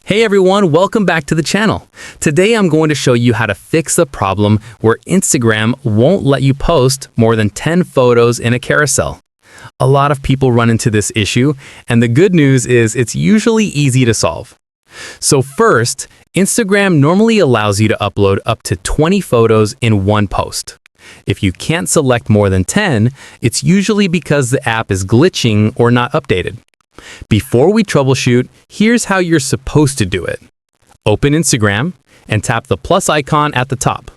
Hey everyone, welcome back to the channel. Today I'm going to show you how to fix the problem where Instagram won't let you post more than 10 photos in a carousel. A lot of people run into this issue, and the good news is it's usually easy to solve. So first, Instagram normally allows you to upload up to 20 photos in one post. If you can't select more than 10, it's usually because the app is glitching or not updated. Before we troubleshoot, here's how you're supposed to do it. Open Instagram and tap the plus icon at the top.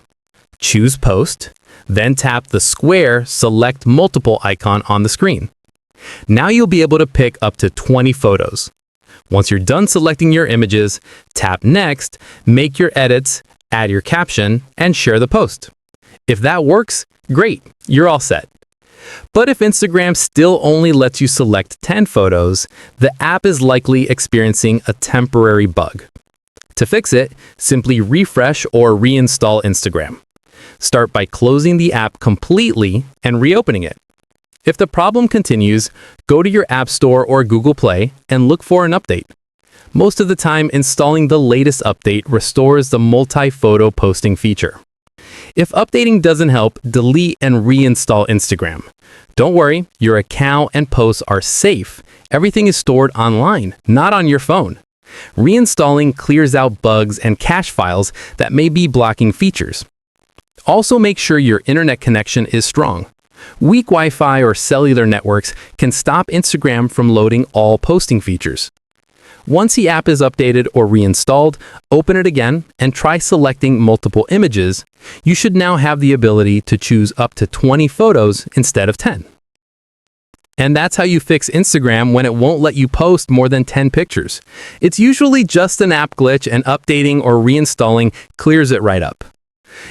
Choose Post, then tap the square Select Multiple icon on the screen. Now you'll be able to pick up to 20 photos. Once you're done selecting your images, tap Next, make your edits, add your caption, and share the post. If that works, great, you're all set. But if Instagram still only lets you select 10 photos, the app is likely experiencing a temporary bug. To fix it, simply refresh or reinstall Instagram. Start by closing the app completely and reopening it. If the problem continues, go to your App Store or Google Play and look for an update. Most of the time, installing the latest update restores the multi-photo posting feature. If updating doesn't help, delete and reinstall Instagram. Don't worry, your account and posts are safe. Everything is stored online, not on your phone. Reinstalling clears out bugs and cache files that may be blocking features. Also, make sure your internet connection is strong. Weak Wi-Fi or cellular networks can stop Instagram from loading all posting features. Once the app is updated or reinstalled, open it again and try selecting multiple images. You should now have the ability to choose up to 20 photos instead of 10. And that's how you fix Instagram when it won't let you post more than 10 pictures. It's usually just an app glitch, and updating or reinstalling clears it right up.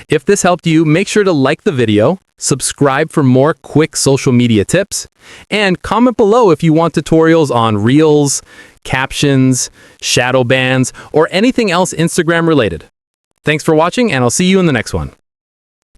If this helped you, make sure to like the video, subscribe for more quick social media tips, and comment below if you want tutorials on Reels, captions, shadow bans, or anything else Instagram related. Thanks for watching, and I'll see you in the next one.